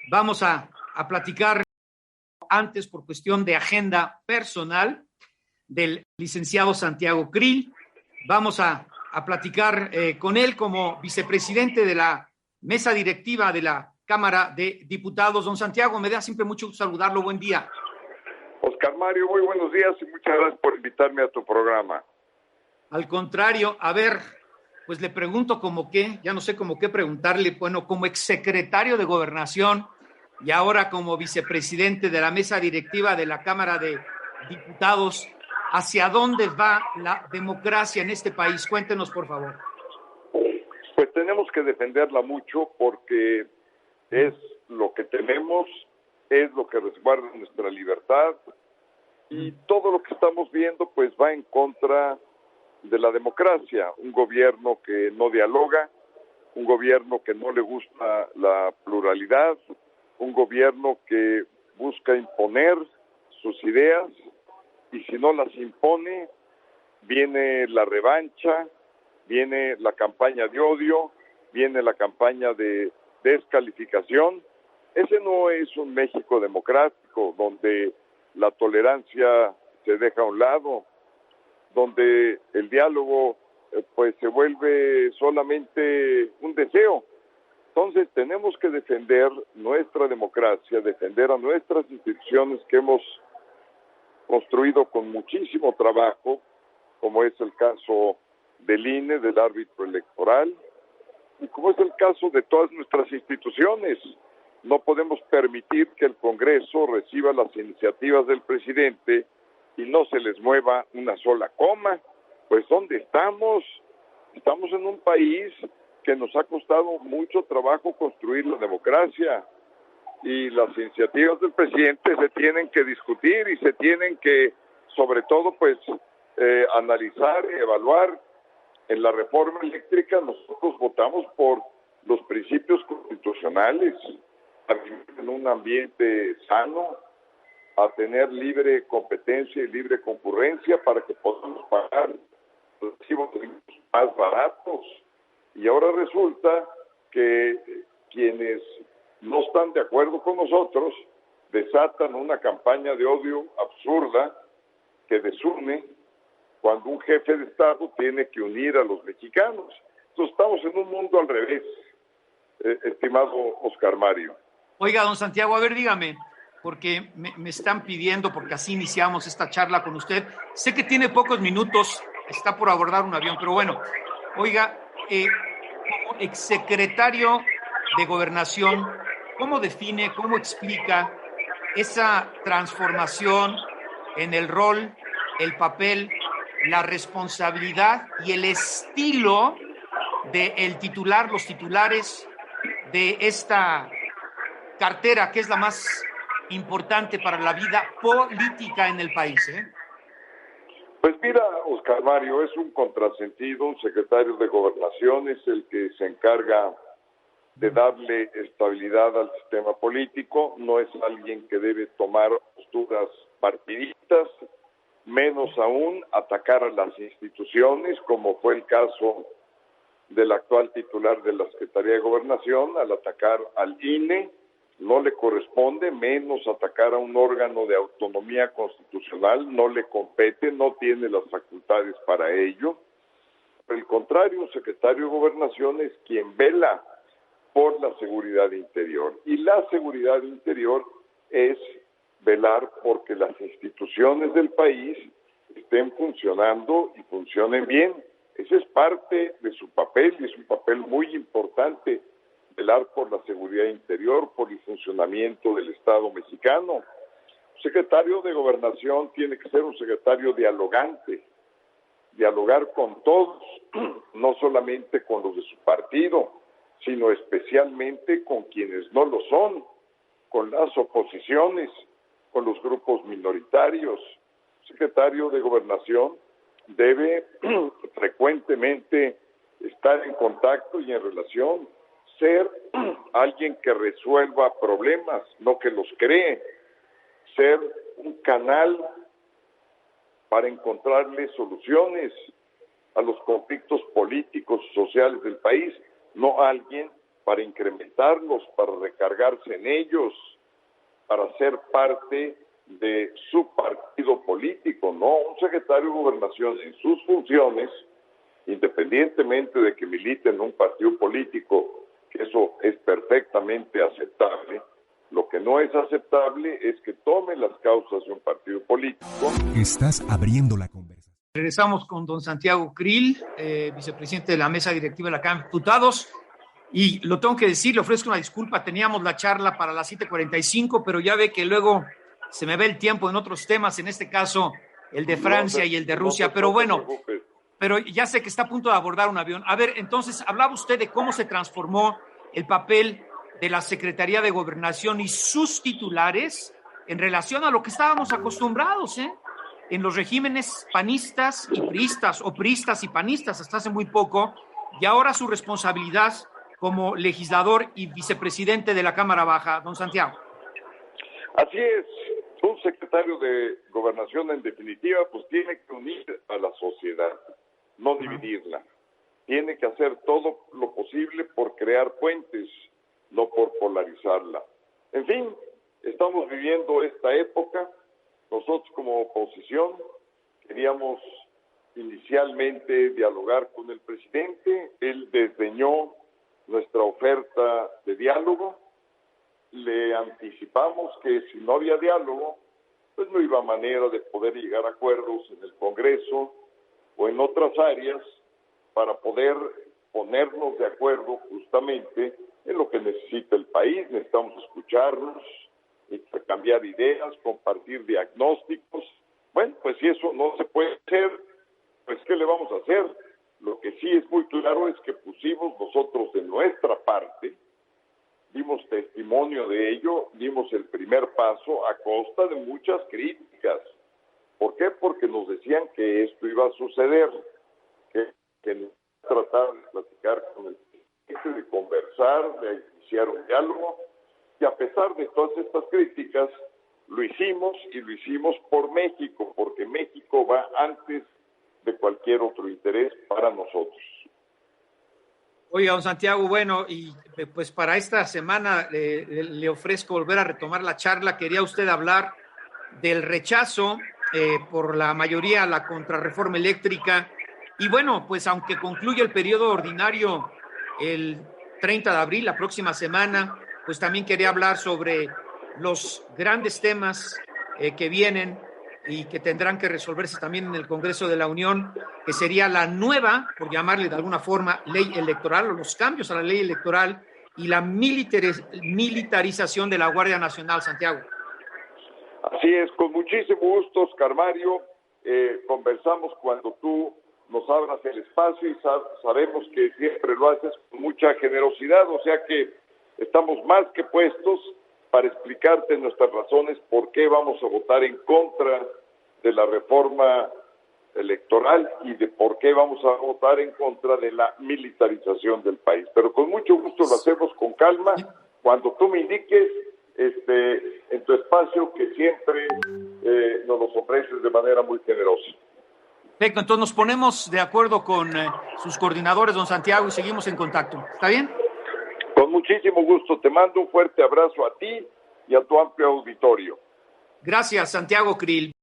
Vamos a platicar antes por cuestión de agenda personal del licenciado Santiago Krill. Vamos a platicar con él como vicepresidente de la mesa directiva de la Cámara de Diputados. Don Santiago, me da siempre mucho gusto saludarlo. Buen día. Oscar Mario, muy buenos días y muchas gracias por invitarme a tu programa. Al contrario, a ver, pues le pregunto como qué, ya no sé como qué preguntarle, bueno, como exsecretario de Gobernación y ahora como vicepresidente de la mesa directiva de la Cámara de Diputados, ¿hacia dónde va la democracia en este país? Cuéntenos, por favor. Pues tenemos que defenderla mucho porque es lo que tenemos, es lo que resguarda nuestra libertad y todo lo que estamos viendo pues va en contra de la democracia, un gobierno que no dialoga, un gobierno que no le gusta la pluralidad, un gobierno que busca imponer sus ideas y si no las impone, viene la revancha, viene la campaña de odio, viene la campaña de descalificación. Ese no es un México democrático donde la tolerancia se deja a un lado, donde el diálogo pues se vuelve solamente un deseo. Entonces tenemos que defender nuestra democracia, defender a nuestras instituciones que hemos construido con muchísimo trabajo, como es el caso del INE, del árbitro electoral, y como es el caso de todas nuestras instituciones. No podemos permitir que el Congreso reciba las iniciativas del presidente y no se les mueva una sola coma. Pues ¿dónde estamos? Estamos en un país que nos ha costado mucho trabajo construir la democracia y las iniciativas del presidente se tienen que discutir y se tienen que, sobre todo, pues analizar, evaluar. En la reforma eléctrica nosotros votamos por los principios constitucionales, a vivir en un ambiente sano, a tener libre competencia y libre concurrencia para que podamos pagar los recibos más baratos. Y ahora resulta que quienes no están de acuerdo con nosotros desatan una campaña de odio absurda que desune cuando un jefe de Estado tiene que unir a los mexicanos. Entonces estamos en un mundo al revés, estimado Oscar Mario. Oiga, don Santiago, a ver, dígame, porque me están pidiendo, porque así iniciamos esta charla con usted. Sé que tiene pocos minutos, está por abordar un avión, pero bueno, oiga, como exsecretario de Gobernación, ¿cómo define, cómo explica esa transformación en el rol, el papel, la responsabilidad y el estilo del titular, los titulares de esta cartera que es la más importante para la vida política en el país? Pues mira, Oscar Mario, es un contrasentido. Un secretario de Gobernación es el que se encarga de darle estabilidad al sistema político, no es alguien que debe tomar posturas partidistas, menos aún atacar a las instituciones, como fue el caso del actual titular de la Secretaría de Gobernación, al atacar al INE. No le corresponde, menos atacar a un órgano de autonomía constitucional, no le compete, no tiene las facultades para ello. Por el contrario, un secretario de Gobernación es quien vela por la seguridad interior. Y la seguridad interior es velar porque las instituciones del país estén funcionando y funcionen bien. Ese es parte de su papel y es un papel muy importante, velar por la seguridad interior, por el funcionamiento del Estado mexicano. Un secretario de Gobernación tiene que ser un secretario dialogante, dialogar con todos, no solamente con los de su partido, sino especialmente con quienes no lo son, con las oposiciones, con los grupos minoritarios. El secretario de Gobernación debe frecuentemente estar en contacto y en relación, ser alguien que resuelva problemas, no que los cree, ser un canal para encontrarle soluciones a los conflictos políticos y sociales del país, no alguien para incrementarlos, para recargarse en ellos, para ser parte de su partido político. No, un secretario de Gobernación en sus funciones, independientemente de que milite en un partido político, que eso es perfectamente aceptable, lo que no es aceptable es que tome las causas de un partido político. Estás abriendo la conversación. Regresamos con don Santiago Krill, vicepresidente de la mesa directiva de la Cámara de Diputados. Y lo tengo que decir, le ofrezco una disculpa, teníamos la charla para las 7:45, pero ya ve que luego se me ve el tiempo en otros temas, en este caso el de Francia y el de Rusia, pero bueno, pero ya sé que está a punto de abordar un avión. A ver, entonces, hablaba usted de cómo se transformó el papel de la Secretaría de Gobernación y sus titulares en relación a lo que estábamos acostumbrados, en los regímenes panistas y priistas, o priistas y panistas hasta hace muy poco, y ahora su responsabilidad como legislador y vicepresidente de la Cámara Baja. Don Santiago. Así es, un secretario de Gobernación en definitiva pues tiene que unir a la sociedad, no dividirla. Tiene que hacer todo lo posible por crear puentes, no por polarizarla. En fin, estamos viviendo esta época. Nosotros como oposición queríamos inicialmente dialogar con el presidente. Él desdeñó nuestra oferta de diálogo. Le anticipamos que si no había diálogo, pues no iba manera de poder llegar a acuerdos en el Congreso o en otras áreas para poder ponernos de acuerdo justamente en lo que necesita el país. Necesitamos escucharnos, intercambiar ideas, compartir diagnósticos. Bueno, pues si eso no se puede hacer, pues ¿qué le vamos a hacer? Lo que sí es muy claro es que pusimos nosotros de nuestra parte, dimos testimonio de ello, dimos el primer paso a costa de muchas críticas. ¿Por qué? Porque nos decían que esto iba a suceder, que tratar de platicar con el presidente, de conversar, de iniciar un diálogo, y a pesar de todas estas críticas, lo hicimos y lo hicimos por México, porque México va antes de cualquier otro interés para nosotros. Oiga, don Santiago, bueno, y pues para esta semana le ofrezco volver a retomar la charla. Quería usted hablar del rechazo por la mayoría a la contrarreforma eléctrica. Y bueno, pues aunque concluye el periodo ordinario el 30 de abril, la próxima semana, pues también quería hablar sobre los grandes temas que vienen y que tendrán que resolverse también en el Congreso de la Unión, que sería la nueva, por llamarle de alguna forma, ley electoral, o los cambios a la ley electoral y la militarización de la Guardia Nacional, Santiago. Así es, con muchísimo gusto, Oscar Mario. Conversamos cuando tú nos abras el espacio y sabemos que siempre lo haces con mucha generosidad, o sea que estamos más que puestos para explicarte nuestras razones por qué vamos a votar en contra de la reforma electoral y de por qué vamos a votar en contra de la militarización del país. Pero con mucho gusto lo hacemos con calma, cuando tú me indiques en tu espacio que siempre nos los ofreces de manera muy generosa. Perfecto, entonces nos ponemos de acuerdo con sus coordinadores, don Santiago, y seguimos en contacto. ¿Está bien? Con muchísimo gusto. Te mando un fuerte abrazo a ti y a tu amplio auditorio. Gracias, Santiago Krill.